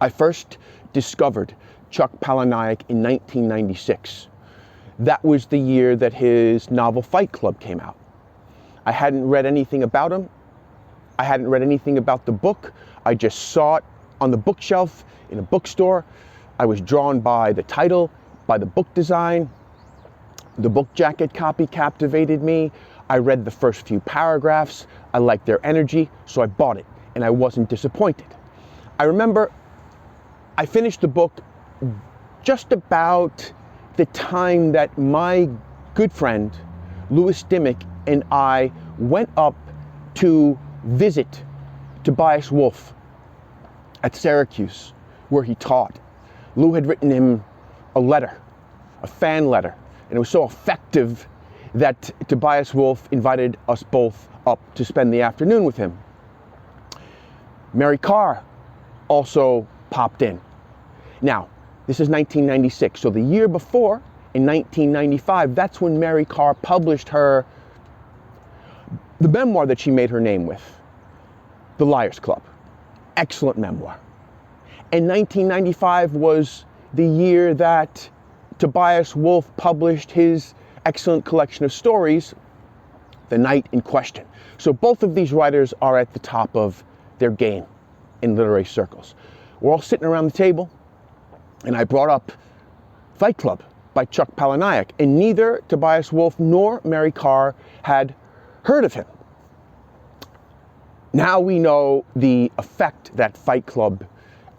I first discovered Chuck Palahniuk in 1996. That was the year that his novel Fight Club came out. I hadn't read anything about him. I hadn't read anything about the book. I just saw it on the bookshelf in a bookstore. I was drawn by the title, by the book design. The book jacket copy captivated me. I read the first few paragraphs. I liked their energy, so I bought it, and I wasn't disappointed. I remember I finished the book just about the time that my good friend, Louis Dimmick, and I went up to visit Tobias Wolff at Syracuse, where he taught. Lou had written him a letter, a fan letter, and it was so effective that Tobias Wolff invited us both up to spend the afternoon with him. Mary Karr also popped in. Now, this is 1996, so the year before, in 1995, that's when Mary Karr published the memoir that she made her name with, The Liars Club. Excellent memoir. And 1995 was the year that Tobias Wolff published his excellent collection of stories, The Night in Question. So both of these writers are at the top of their game in literary circles. We're all sitting around the table, and I brought up Fight Club by Chuck Palahniuk, and neither Tobias Wolff nor Mary Karr had heard of him. Now we know the effect that Fight Club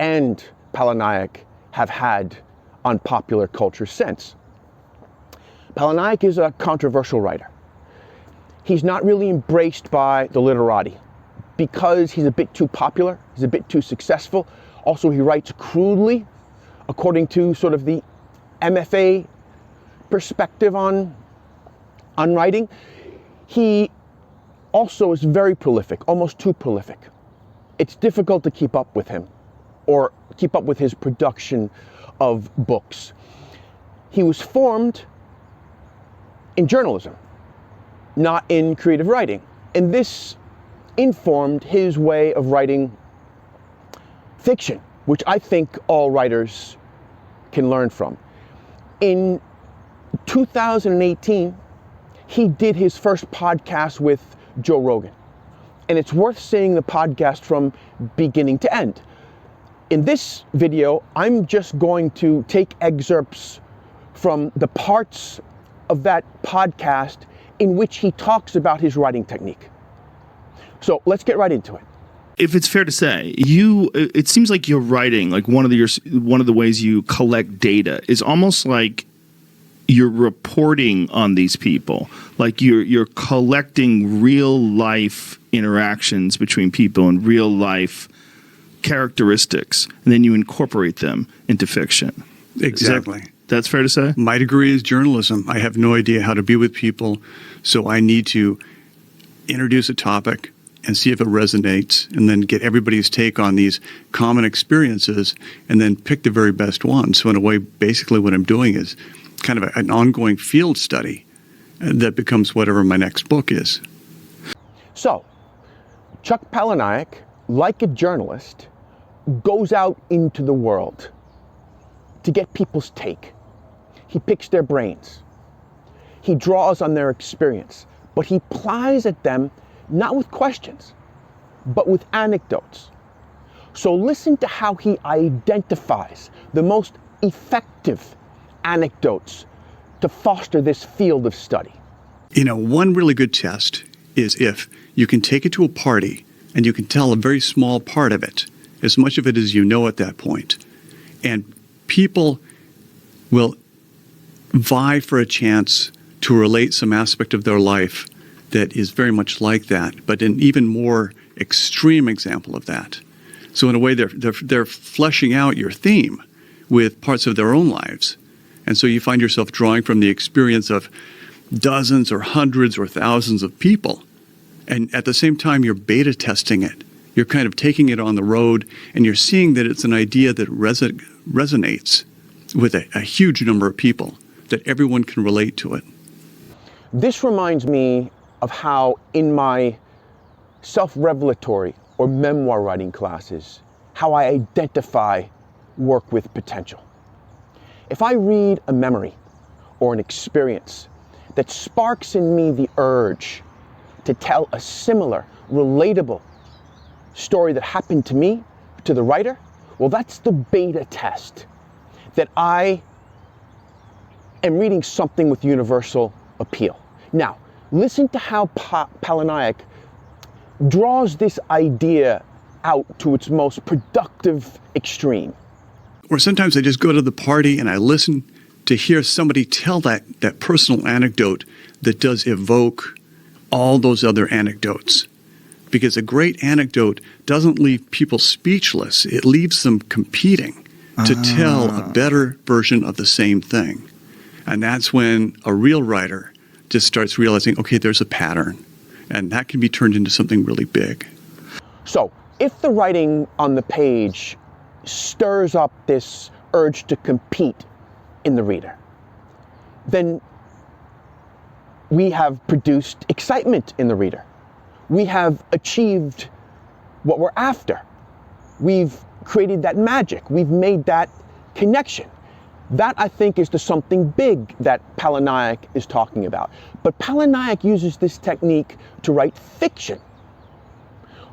and Palahniuk have had on popular culture since. Palahniuk is a controversial writer. He's not really embraced by the literati because he's a bit too popular, he's a bit too successful. Also, he writes crudely, according to sort of the MFA perspective on writing. He also is very prolific, almost too prolific. It's difficult to keep up with him or keep up with his production of books. He was formed in journalism, not in creative writing. And this informed his way of writing fiction, which I think all writers can learn from. In 2018, he did his first podcast with Joe Rogan. And it's worth seeing the podcast from beginning to end. In this video, I'm just going to take excerpts from the parts of that podcast in which he talks about his writing technique. So let's get right into it. If it's fair to say, it seems like your writing, like one of the ways you collect data is almost like you're reporting on these people, like you're collecting real life interactions between people and real life characteristics, and then you incorporate them into fiction. Exactly. That's fair to say? My degree is journalism. I have no idea how to be with people, so I need to introduce a topic and see if it resonates, and then get everybody's take on these common experiences, and then pick the very best one. So in a way, basically what I'm doing is kind of an ongoing field study that becomes whatever my next book is. So, Chuck Palahniuk, like a journalist, goes out into the world to get people's take. He picks their brains. He draws on their experience, but he plies at them not with questions, but with anecdotes. So listen to how he identifies the most effective anecdotes to foster this field of study. You know, one really good test is if you can take it to a party and you can tell a very small part of it, as much of it as you know at that point, and people will vie for a chance to relate some aspect of their life that is very much like that, but an even more extreme example of that. So in a way, they're fleshing out your theme with parts of their own lives. And so you find yourself drawing from the experience of dozens or hundreds or thousands of people. And at the same time, you're beta testing it. You're kind of taking it on the road, and you're seeing that it's an idea that resonates with a huge number of people, that everyone can relate to it. This reminds me of how in my self-revelatory or memoir writing classes, how I identify work with potential. If I read a memory or an experience that sparks in me the urge to tell a similar, relatable story that happened to me, to the writer, well, that's the beta test that I am reading something with universal appeal. Now, listen to how Palahniuk draws this idea out to its most productive extreme. Or sometimes I just go to the party and I listen to hear somebody tell that personal anecdote that does evoke all those other anecdotes. Because a great anecdote doesn't leave people speechless. It leaves them competing to tell a better version of the same thing. And that's when a real writer just starts realizing, okay, there's a pattern. And that can be turned into something really big. So, if the writing on the page stirs up this urge to compete in the reader, then we have produced excitement in the reader. We have achieved what we're after. We've created that magic. We've made that connection. That, I think, is the something big that Palahniuk is talking about. But Palahniuk uses this technique to write fiction,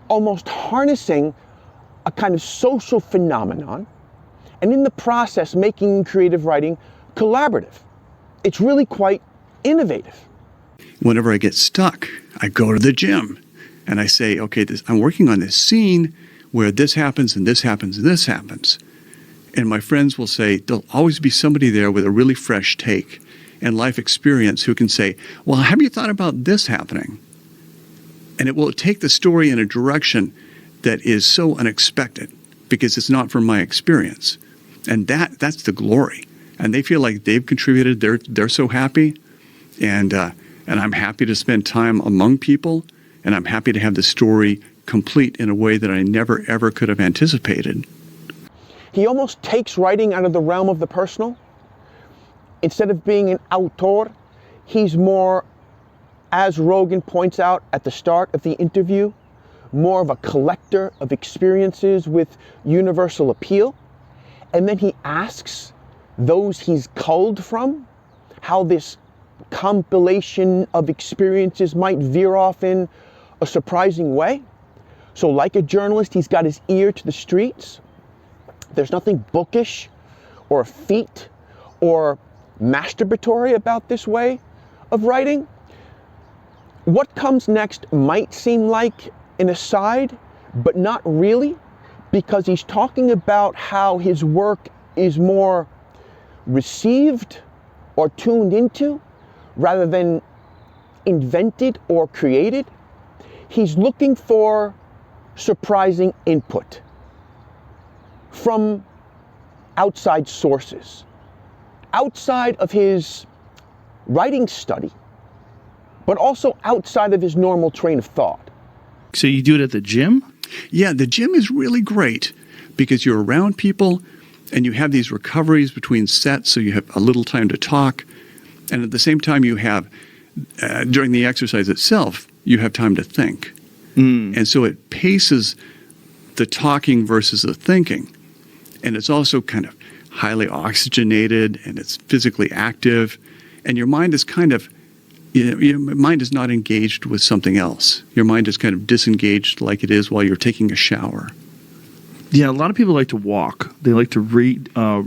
almost harnessing a kind of social phenomenon, and in the process making creative writing collaborative. It's really quite innovative. Whenever I get stuck, I go to the gym and I say, okay, I'm working on this scene where this happens and this happens and this happens. And my friends will say, there'll always be somebody there with a really fresh take and life experience who can say, well, have you thought about this happening? And it will take the story in a direction that is so unexpected because it's not from my experience. And that's the glory. And they feel like they've contributed. They're so happy. And I'm happy to spend time among people. And I'm happy to have the story complete in a way that I never, ever could have anticipated. He almost takes writing out of the realm of the personal. Instead of being an autor, he's more, as Rogan points out at the start of the interview, more of a collector of experiences with universal appeal. And then he asks those he's culled from how this compilation of experiences might veer off in a surprising way. So like a journalist, he's got his ear to the streets. There's nothing bookish or effete or masturbatory about this way of writing. What comes next might seem like an aside, but not really, because he's talking about how his work is more received or tuned into rather than invented or created. He's looking for surprising input from outside sources, outside of his writing study, but also outside of his normal train of thought. So you do it at the gym? Yeah, the gym is really great because you're around people and you have these recoveries between sets, so you have a little time to talk. And at the same time, you have, during the exercise itself, you have time to think. And so it paces the talking versus the thinking. And it's also kind of highly oxygenated and it's physically active. And your mind is kind of, your mind is not engaged with something else. Your mind is kind of disengaged like it is while you're taking a shower. Yeah, a lot of people like to walk. They like to read a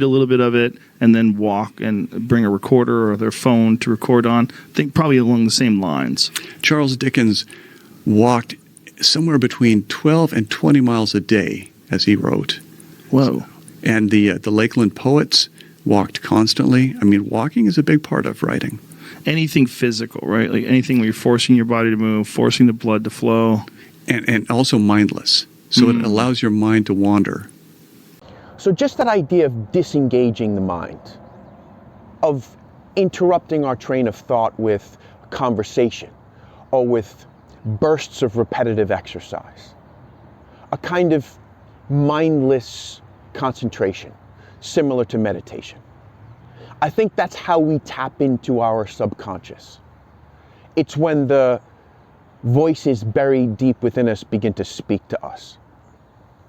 little bit of it, and then walk and bring a recorder or their phone to record on. I think probably along the same lines. Charles Dickens walked somewhere between 12 and 20 miles a day as he wrote. Whoa. And the Lakeland poets walked constantly. I mean, walking is a big part of writing. Anything physical, right? Like anything where you're forcing your body to move, forcing the blood to flow. And also mindless. So it allows your mind to wander. So just that idea of disengaging the mind, of interrupting our train of thought with conversation or with bursts of repetitive exercise, a kind of mindless concentration, similar to meditation. I think that's how we tap into our subconscious. It's when the voices buried deep within us begin to speak to us.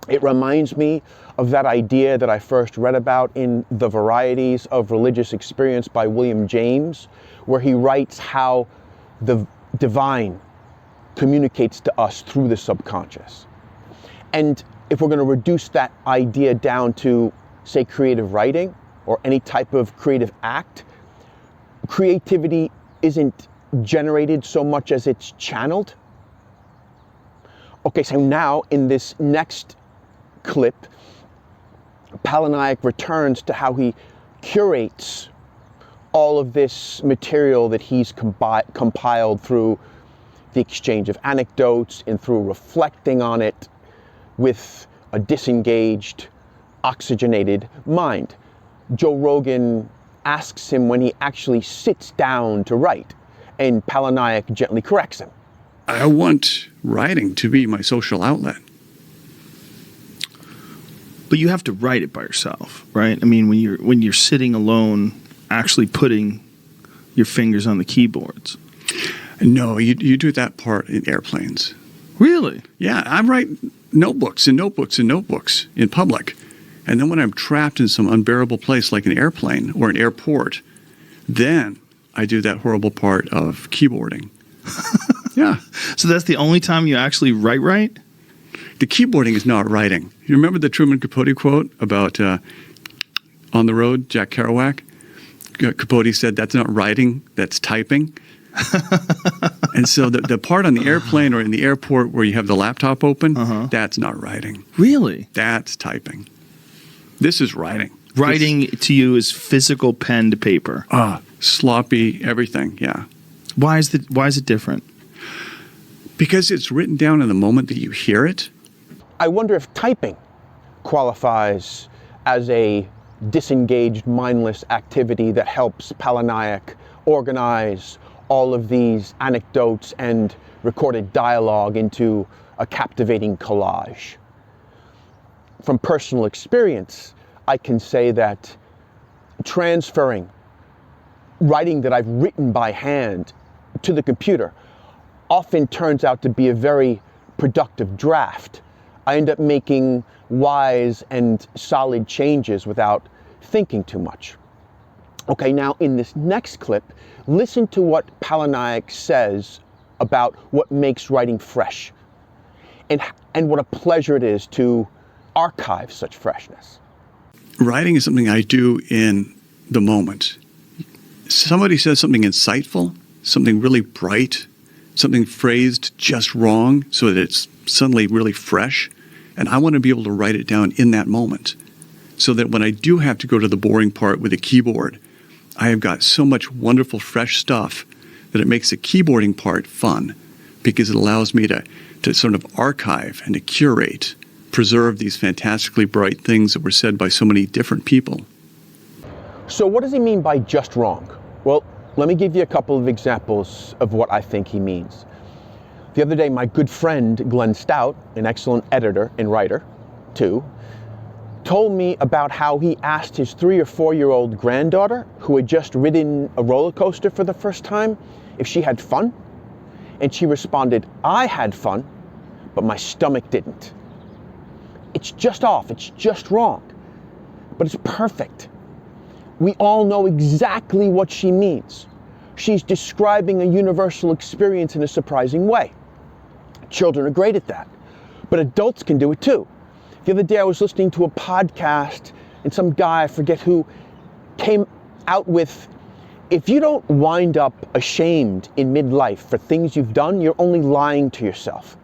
It reminds me of that idea that I first read about in The Varieties of Religious Experience by William James, where he writes how the divine communicates to us through the subconscious. And if we're going to reduce that idea down to, say, creative writing or any type of creative act, creativity isn't generated so much as it's channeled. Okay, so now in this next clip, Palahniuk returns to how he curates all of this material that he's compiled through the exchange of anecdotes and through reflecting on it with a disengaged, oxygenated mind. Joe Rogan asks him when he actually sits down to write, and Palahniuk gently corrects him. I want writing to be my social outlet. But you have to write it by yourself, right? I mean, when you're sitting alone, actually putting your fingers on the keyboards. No, you do that part in airplanes. Really? Yeah, I write notebooks and notebooks and notebooks in public. And then when I'm trapped in some unbearable place like an airplane or an airport, then I do that horrible part of keyboarding. Yeah. So that's the only time you actually write? The keyboarding is not writing. You remember the Truman Capote quote about On the Road, Jack Kerouac? Capote said, that's not writing, that's typing. And so the part on the airplane or in the airport where you have the laptop open, that's not writing. Really? That's typing. This is writing. Writing to you is physical pen to paper. Sloppy, everything, yeah. Why is it different? Because it's written down in the moment that you hear it. I wonder if typing qualifies as a disengaged, mindless activity that helps Palahniuk organize all of these anecdotes and recorded dialogue into a captivating collage. From personal experience, I can say that transferring writing that I've written by hand to the computer often turns out to be a very productive draft. I end up making wise and solid changes without thinking too much. Okay, now in this next clip, listen to what Palahniuk says about what makes writing fresh and what a pleasure it is to archive such freshness. Writing is something I do in the moment. Somebody says something insightful, something really bright, something phrased just wrong so that it's suddenly really fresh, and I want to be able to write it down in that moment so that when I do have to go to the boring part with a keyboard, I have got so much wonderful fresh stuff that it makes the keyboarding part fun because it allows me to sort of archive and to curate, preserve these fantastically bright things that were said by so many different people. So what does he mean by just wrong? Well, let me give you a couple of examples of what I think he means. The other day, my good friend Glenn Stout, an excellent editor and writer too, told me about how he asked his 3 or 4-year-old granddaughter, who had just ridden a roller coaster for the first time, if she had fun. And she responded, "I had fun, but my stomach didn't." It's just off, it's just wrong, but it's perfect. We all know exactly what she means. She's describing a universal experience in a surprising way. Children are great at that, but adults can do it too. The other day I was listening to a podcast and some guy, I forget who, came out with, if you don't wind up ashamed in midlife for things you've done, you're only lying to yourself.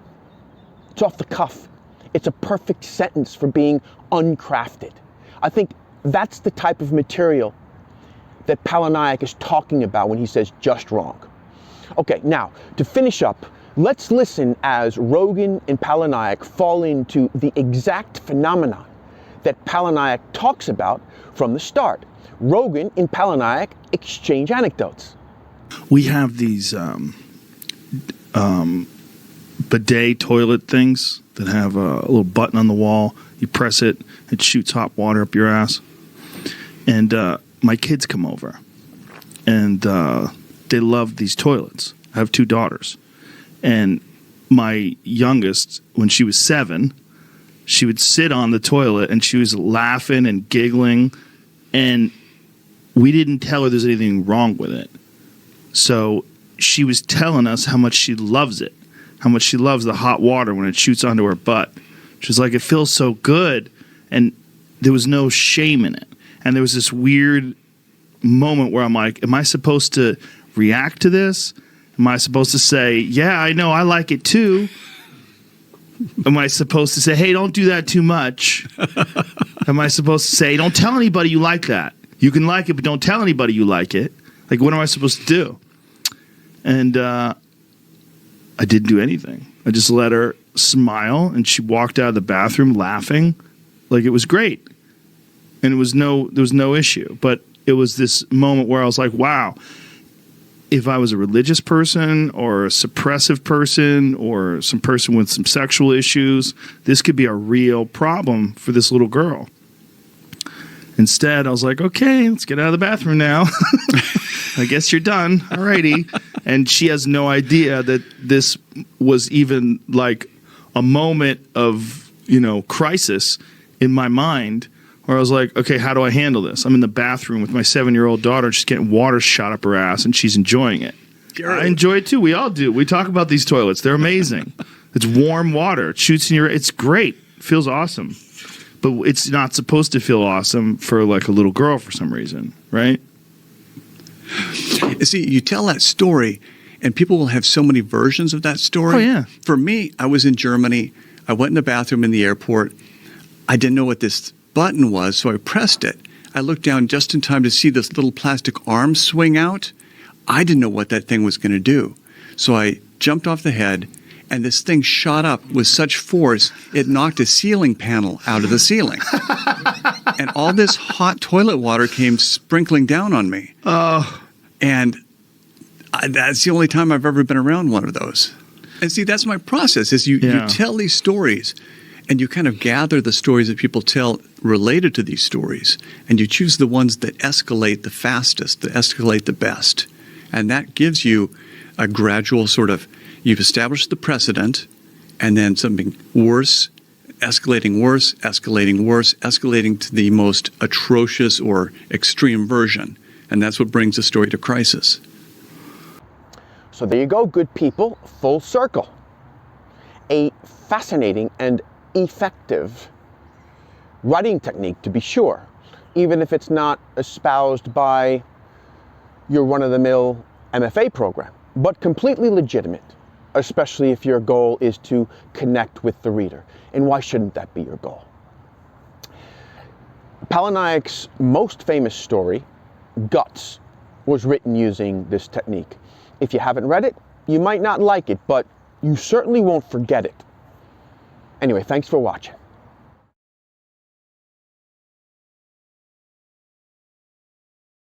It's off the cuff. It's a perfect sentence for being uncrafted. I think that's the type of material that Palahniuk is talking about when he says just wrong. Okay, now, to finish up, let's listen as Rogan and Palahniuk fall into the exact phenomenon that Palahniuk talks about from the start. Rogan and Palahniuk exchange anecdotes. We have these bidet toilet things that have a little button on the wall. You press it, it shoots hot water up your ass. And my kids come over, and they love these toilets. I have 2 daughters. And my youngest, when she was 7, she would sit on the toilet and she was laughing and giggling, and we didn't tell her there's anything wrong with it. So she was telling us how much she loves it, how much she loves the hot water when it shoots onto her butt. She was like, it feels so good, and there was no shame in it. And there was this weird moment where I'm like, am I supposed to react to this? Am I supposed to say, yeah, I know, I like it too? Am I supposed to say, hey, don't do that too much? Am I supposed to say, don't tell anybody you like that? You can like it, but don't tell anybody you like it. Like, what am I supposed to do? And I didn't do anything. I just let her smile, and she walked out of the bathroom laughing like it was great. And there was no issue. But it was this moment where I was like, wow, if I was a religious person or a suppressive person or some person with some sexual issues, this could be a real problem for this little girl. Instead, I was like, okay, let's get out of the bathroom now. I guess you're done. All righty. And she has no idea that this was even like a moment of, crisis in my mind, where I was like, okay, how do I handle this? I'm in the bathroom with my 7-year-old daughter. She's getting water shot up her ass, and she's enjoying it. I enjoy it too. We all do. We talk about these toilets. They're amazing. It's warm water. It shoots in your... It's great. It feels awesome. But it's not supposed to feel awesome for like a little girl for some reason, right? See, you tell that story, and people will have so many versions of that story. Oh, yeah. For me, I was in Germany. I went in the bathroom in the airport. I didn't know what this button was, so I pressed it. I looked down just in time to see this little plastic arm swing out. I didn't know what that thing was going to do. So I jumped off the head, and this thing shot up with such force, it knocked a ceiling panel out of the ceiling. And all this hot toilet water came sprinkling down on me. Oh. And that's the only time I've ever been around one of those. And see, that's my process, is you tell these stories, and you kind of gather the stories that people tell related to these stories, and you choose the ones that escalate the fastest, that escalate the best. And that gives you a gradual sort of, you've established the precedent, and then something worse, escalating worse, escalating worse, escalating to the most atrocious or extreme version. And that's what brings the story to crisis. So there you go, good people, full circle. A fascinating and effective writing technique, to be sure, even if it's not espoused by your run-of-the-mill MFA program, but completely legitimate, especially if your goal is to connect with the reader. And why shouldn't that be your goal? Palahniuk's most famous story, Guts, was written using this technique. If you haven't read it, you might not like it, but you certainly won't forget it. Anyway, thanks for watching.